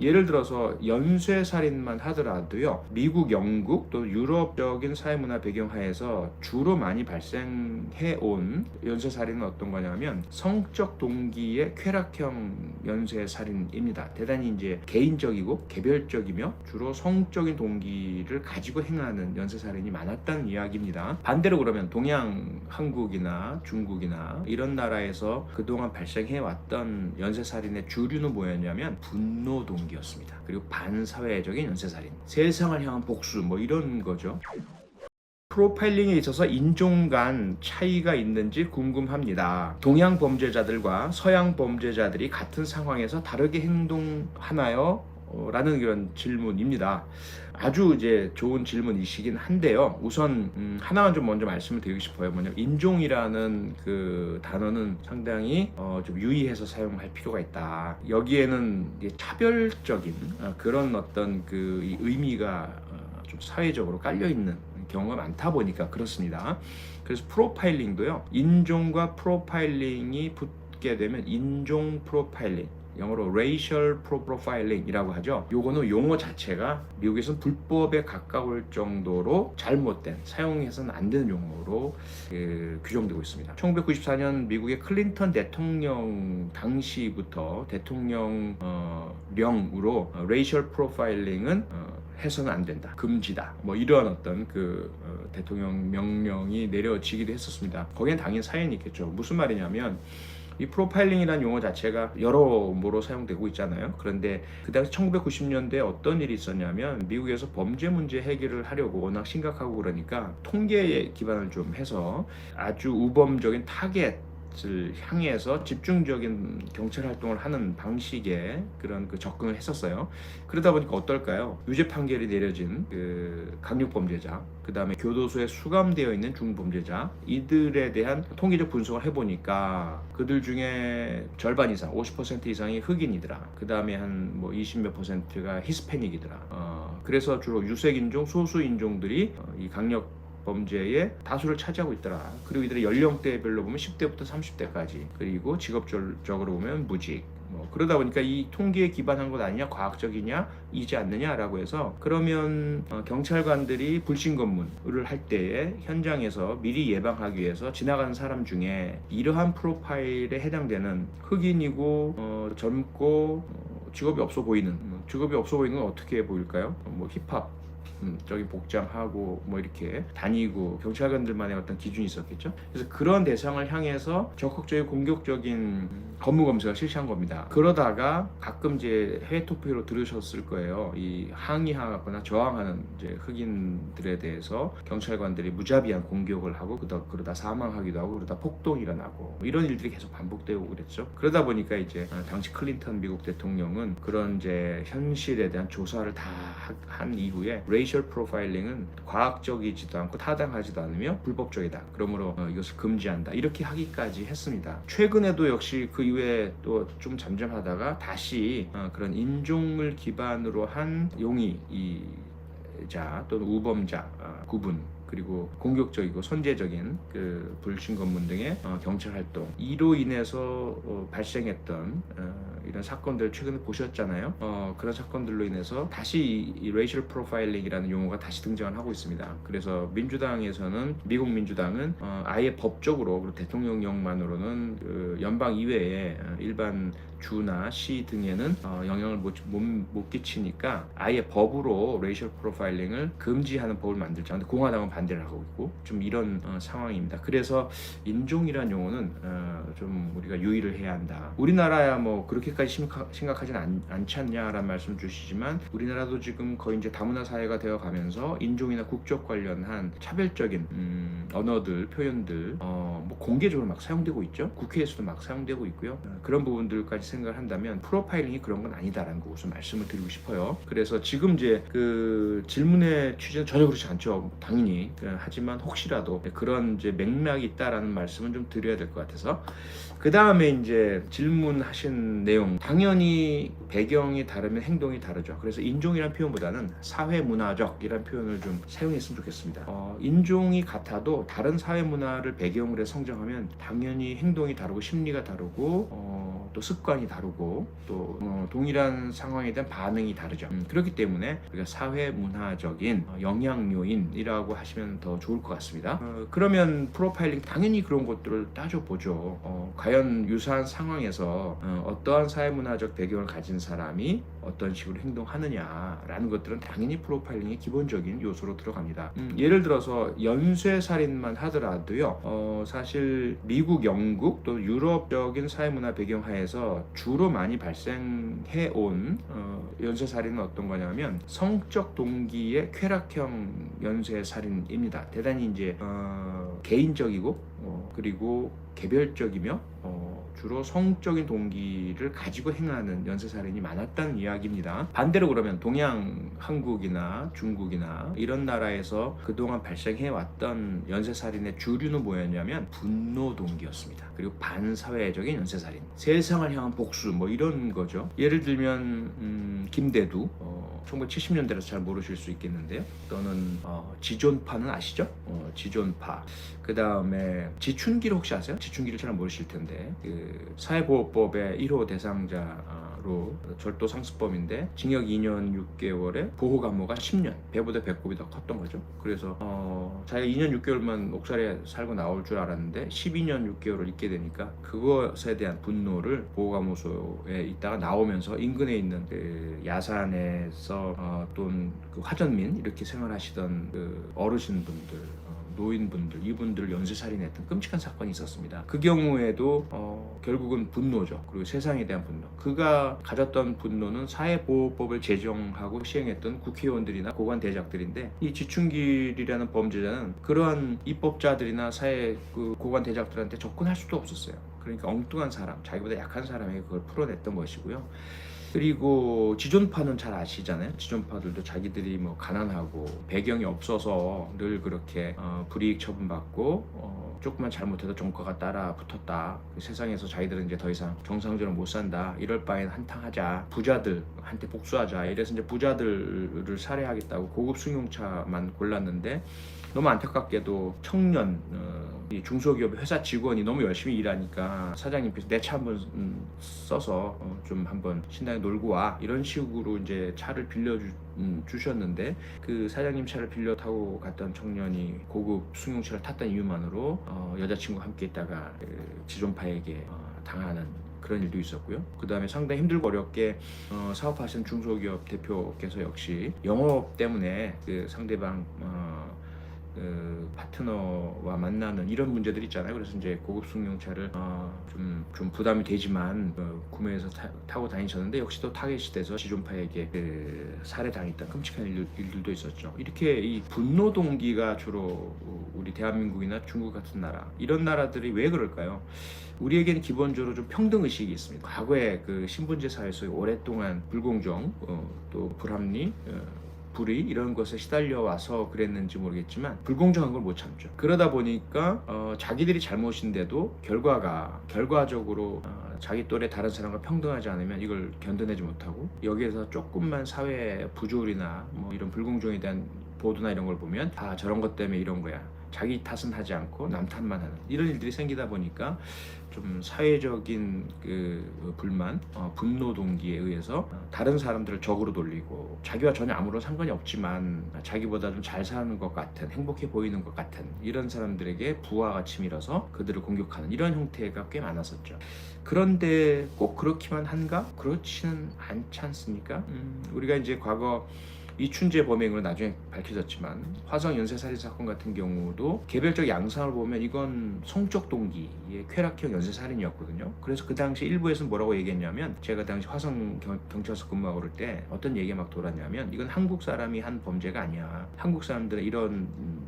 예를 들어서 연쇄살인만 하더라도요, 미국, 영국 또 유럽적인 사회문화 배경 하에서 주로 많이 발생해 온 연쇄살인은 어떤 거냐면 성적 동기의 쾌락형 연쇄살인입니다. 대단히 이제 개인적이고 개별적이며 주로 성적인 동기를 가지고 행하는 연쇄살인이 많았다는 이야기입니다. 반대로 그러면 동양 한국이나 중국이나 이런 나라에서 그동안 발생해 왔던 연쇄살인의 주류는 뭐였냐면 분노 동기였습니다. 그리고 반사회적인 연쇄살인, 세상을 향한 복수 뭐 이런 거죠. 프로파일링에 있어서 인종 간 차이가 있는지 궁금합니다. 동양 범죄자들과 서양 범죄자들이 같은 상황에서 다르게 행동하나요? 라는 그런 질문입니다. 아주 이제 좋은 질문이시긴 한데요. 우선 하나만 좀 먼저 말씀을 드리고 싶어요. 뭐냐면 인종이라는 그 단어는 상당히 좀 유의해서 사용할 필요가 있다. 여기에는 차별적인 그런 어떤 그 의미가 좀 사회적으로 깔려 있는 경우가 많다 보니까 그렇습니다. 그래서 프로파일링도요, 인종과 프로파일링이 붙게 되면 인종 프로파일링, 영어로 racial profiling이라고 하죠. 요거는 용어 자체가 미국에서는 불법에 가까울 정도로 잘못된, 사용해서는 안 되는 용어로 규정되고 있습니다. 1994년 미국의 클린턴 대통령 당시부터 대통령령으로 racial profiling은 해서는 안 된다, 금지다, 뭐 이런 어떤 대통령 명령이 내려지기도 했었습니다. 거기엔 당연히 사연이 있겠죠. 무슨 말이냐면 이 프로파일링이라는 용어 자체가 여러모로 사용되고 있잖아요. 그런데 그 당시 1990년대에 어떤 일이 있었냐면 미국에서 범죄 문제 해결을 하려고 워낙 심각하고 그러니까 통계에 기반을 좀 해서 아주 우범적인 타겟을 향해서 집중적인 경찰 활동을 하는 방식의 그런 접근을 했었어요. 그러다 보니까 어떨까요? 유죄 판결이 내려진 강력 범죄자, 그 다음에 교도소에 수감되어 있는 중범죄자, 이들에 대한 통계적 분석을 해보니까 그들 중에 절반 이상, 50% 이상이 흑인이더라. 그 다음에 한 뭐 20몇 %가 히스패닉이더라. 그래서 주로 유색인종, 소수인종들이 이 강력 범죄의 다수를 차지하고 있더라. 그리고 이들의 연령대별로 보면 10대부터 30대까지, 그리고 직업적으로 보면 무직, 그러다 보니까 이 통계에 기반한 것 아니냐, 과학적이냐, 이지 않느냐라고 해서, 그러면 경찰관들이 불신검문을 할 때에 현장에서 미리 예방하기 위해서 지나가는 사람 중에 이러한 프로파일에 해당되는 흑인이고 젊고 직업이 없어 보이는 건 어떻게 보일까요? 뭐 힙합 저기 복장하고 뭐 이렇게 다니고, 경찰관들만의 어떤 기준이 있었겠죠. 그래서 그런 대상을 향해서 적극적인 공격적인 검문 검색을 실시한 겁니다. 그러다가 가끔 이제 해외 토픽으로 들으셨을 거예요. 이 항의하거나 저항하는 이제 흑인들에 대해서 경찰관들이 무자비한 공격을 하고 그러다 사망하기도 하고, 그러다 폭동이 일어나고, 이런 일들이 계속 반복되고 그랬죠. 그러다 보니까 이제 당시 클린턴 미국 대통령은 그런 이제 현실에 대한 조사를 다 한 이후에 레이셜 프로파일링은 과학적이지도 않고 타당하지도 않으며 불법적이다, 그러므로 이것을 금지한다, 이렇게 하기까지 했습니다. 최근에도 역시 그 이후에 또 좀 잠잠하다가 다시 그런 인종을 기반으로 한 용의자 또는 우범자 구분, 그리고 공격적이고 선제적인 불신검문 등의 경찰 활동, 이로 인해서 발생했던 이런 사건들 최근에 보셨잖아요. 그런 사건들로 인해서 다시 이 레이셜 프로파일링이라는 용어가 다시 등장을 하고 있습니다. 그래서 미국 민주당은 아예 법적으로, 대통령령만으로는 연방 이외에 일반 주나 시 등에는 영향을 못 끼치니까 아예 법으로 레이셜 프로파일링을 금지하는 법을 만들자. 근데 공화당은 반대를 하고 있고, 좀 이런 상황입니다. 그래서 인종이란 용어는 좀 우리가 유의를 해야 한다. 우리나라야 뭐 그렇게까지 심각하진 않지 않냐라는 말씀 주시지만, 우리나라도 지금 거의 이제 다문화 사회가 되어 가면서 인종이나 국적 관련한 차별적인 언어들, 표현들 뭐 공개적으로 막 사용되고 있죠. 국회에서도 막 사용되고 있고요. 그런 부분들까지 생각을 한다면 프로파일링이 그런 건 아니다라는 거 우선 말씀을 드리고 싶어요. 그래서 지금 이제 질문의 취지는 전혀 그렇지 않죠, 당연히. 하지만 혹시라도 그런 이제 맥락이 있다라는 말씀은 좀 드려야 될 것 같아서. 그 다음에 이제 질문하신 내용, 당연히 배경이 다르면 행동이 다르죠. 그래서 인종이란 표현보다는 사회문화적이란 표현을 좀 사용했으면 좋겠습니다. 인종이 같아도 다른 사회문화를 배경으로 해서 성장하면 당연히 행동이 다르고 심리가 다르고 또 습관이 다르고 또 동일한 상황에 대한 반응이 다르죠. 그렇기 때문에 우리가 사회 문화적인 영향 요인이라고 하시면 더 좋을 것 같습니다. 그러면 프로파일링 당연히 그런 것들을 따져보죠. 과연 유사한 상황에서 어떠한 사회 문화적 배경을 가진 사람이 어떤 식으로 행동하느냐라는 것들은 당연히 프로파일링의 기본적인 요소로 들어갑니다. 예를 들어서 연쇄살인만 하더라도요, 사실 미국, 영국 또 유럽적인 사회문화 배경 하에서 주로 많이 발생해 온 연쇄살인은 어떤 거냐면 성적 동기의 쾌락형 연쇄살인입니다. 대단히 이제 개인적이고 그리고 개별적이며 주로 성적인 동기를 가지고 행하는 연쇄살인이 많았다는 이야기입니다. 반대로 그러면 동양, 한국이나 중국이나 이런 나라에서 그동안 발생해왔던 연쇄살인의 주류는 뭐였냐면 분노 동기였습니다. 그리고 반사회적인 연쇄살인, 세상을 향한 복수 뭐 이런 거죠. 예를 들면 김대두 1970년대라서 잘 모르실 수 있겠는데요. 또는 지존파는 아시죠? 지존파. 그 다음에 지춘기를 혹시 아세요? 지춘기를 잘 모르실 텐데 그 사회보호법의 1호 대상자로 절도상습범인데 징역 2년 6개월에 보호감호가 10년. 배보다 배꼽이 더 컸던 거죠. 그래서 자기가 2년 6개월만 옥살이에 살고 나올 줄 알았는데 12년 6개월을 있게 되니까 그것에 대한 분노를 보호감호소에 있다가 나오면서 인근에 있는 그 야산에서 또는 그 화전민 이렇게 생활하시던 그 어르신분들, 노인분들, 이분들을 연쇄살인했던 끔찍한 사건이 있었습니다. 그 경우에도 결국은 분노죠. 그리고 세상에 대한 분노. 그가 가졌던 분노는 사회보호법을 제정하고 시행했던 국회의원들이나 고관대작들인데 이 지춘길이라는 범죄자는 그러한 입법자들이나 사회 그 고관대작들한테 접근할 수도 없었어요. 그러니까 엉뚱한 사람, 자기보다 약한 사람에게 그걸 풀어냈던 것이고요. 그리고 지존파는 잘 아시잖아요. 지존파들도 자기들이 뭐 가난하고 배경이 없어서 늘 그렇게 불이익 처분받고 조금만 잘못해도 정과가 따라 붙었다. 세상에서 자기들은 이제 더 이상 정상적으로 못 산다. 이럴 바엔 한탕하자. 부자들한테 복수하자. 이래서 이제 부자들을 살해하겠다고 고급 승용차만 골랐는데 너무 안타깝게도 청년 이 중소기업 회사 직원이 너무 열심히 일하니까 사장님께서 내 차 한번 써서 좀 한번 신나게 놀고 와 이런 식으로 이제 차를 빌려 주셨는데 그 사장님 차를 빌려 타고 갔던 청년이 고급 승용차를 탔던 이유만으로 여자친구와 함께 있다가 지존파에게 당하는 그런 일도 있었고요. 그 다음에 상당히 힘들고 어렵게 사업하시는 중소기업 대표께서 역시 영업 때문에 그 상대방 파트너와 만나는 이런 문제들이 있잖아요. 그래서 이제 고급 승용차를 좀 부담이 되지만 구매해서 타고 다니셨는데 역시 또 타겟이 돼서 지존파에게 살해당했던 끔찍한 일들도 있었죠. 이렇게 이 분노 동기가 주로 우리 대한민국이나 중국 같은 나라 이런 나라들이 왜 그럴까요? 우리에게는 기본적으로 좀 평등 의식이 있습니다. 과거에 그 신분제 사회에서 오랫동안 불공정 또 불합리 불의 이런 것에 시달려 와서 그랬는지 모르겠지만 불공정한 걸 못 참죠. 그러다 보니까 자기들이 잘못인데도 결과적으로 자기 또래 다른 사람과 평등하지 않으면 이걸 견뎌내지 못하고 여기에서 조금만 사회 부조리나 뭐 이런 불공정에 대한 보도나 이런 걸 보면 다 저런 것 때문에 이런 거야. 자기 탓은 하지 않고 남 탓만 하는 이런 일들이 생기다 보니까 좀 사회적인 그 불만, 분노 동기에 의해서 다른 사람들을 적으로 돌리고 자기와 전혀 아무런 상관이 없지만 자기보다 좀 잘 사는 것 같은 행복해 보이는 것 같은 이런 사람들에게 부하가 치밀어서 그들을 공격하는 이런 형태가 꽤 많았었죠. 그런데 꼭 그렇기만 한가? 그렇지는 않지 않습니까? 우리가 이제 과거 이춘재 범행으로 나중에 밝혀졌지만 화성 연쇄살인 사건 같은 경우도 개별적 양상을 보면 이건 성적 동기의 쾌락형 연쇄살인이었거든요. 그래서 그 당시 일부에서는 뭐라고 얘기했냐면 제가 당시 화성 경찰서 근무하고 그럴 때 어떤 얘기가 막 돌았냐면 이건 한국 사람이 한 범죄가 아니야. 한국 사람들은 이런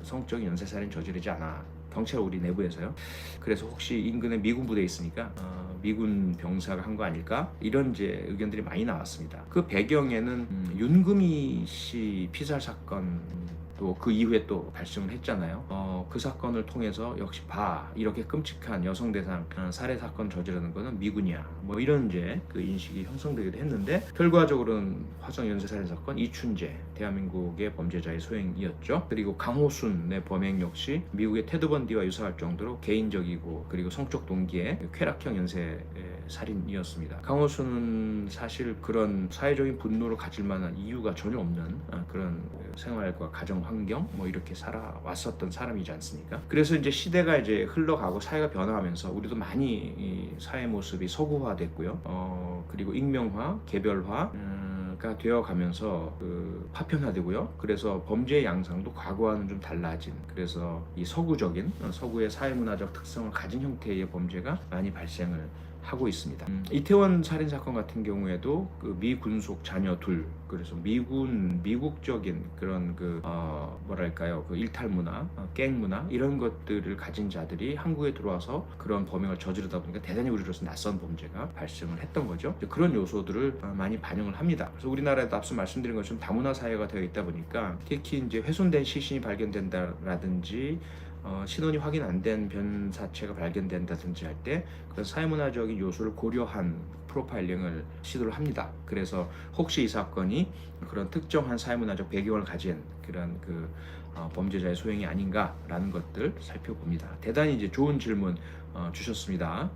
성적인 연쇄살인 저지르지 않아. 경찰 우리 내부에서요. 그래서 혹시 인근에 미군 부대에 있으니까 미군 병사가 한 거 아닐까? 이런 이제 의견들이 많이 나왔습니다. 그 배경에는 윤금희 씨 피살 사건 또 그 이후에 또 발생을 했잖아요. 그 사건을 통해서 역시 이렇게 끔찍한 여성 대상 살해 사건 저지르는 거는 미군이야. 뭐 이런 이제 그 인식이 형성되기도 했는데 결과적으로는 화성 연쇄 살인 사건 이춘재 대한민국의 범죄자의 소행이었죠. 그리고 강호순의 범행 역시 미국의 테드 번디와 유사할 정도로 개인적이고 그리고 성적 동기의 쾌락형 연쇄 살인이었습니다. 강호순은 사실 그런 사회적인 분노를 가질 만한 이유가 전혀 없는 그런 생활과 가정 환경 뭐 이렇게 살아왔었던 사람이지 않습니까? 그래서 이제 시대가 이제 흘러가고 사회가 변화하면서 우리도 많이 이 사회 모습이 서구화됐고요. 그리고 익명화, 개별화 가 되어가면서 파편화되고요. 그래서 범죄의 양상도 과거와는 좀 달라진, 그래서 이 서구의 사회문화적 특성을 가진 형태의 범죄가 많이 발생을 하고 있습니다. 이태원 살인 사건 같은 경우에도 그 미군속 자녀 둘, 그래서 미국적인 그런 뭐랄까요, 그 일탈 문화, 갱 문화 이런 것들을 가진 자들이 한국에 들어와서 그런 범행을 저지르다 보니까 대단히 우리로서 낯선 범죄가 발생을 했던 거죠. 그런 요소들을 많이 반영을 합니다. 그래서 우리나라에도 앞서 말씀드린 것처럼 다문화 사회가 되어 있다 보니까 특히 이제 훼손된 시신이 발견된다라든지 신원이 확인 안 된 변사체가 발견된다든지 할 때 그런 사회문화적인 요소를 고려한 프로파일링을 시도를 합니다. 그래서 혹시 이 사건이 그런 특정한 사회문화적 배경을 가진 그런 범죄자의 소행이 아닌가라는 것들 살펴봅니다. 대단히 이제 좋은 질문 주셨습니다.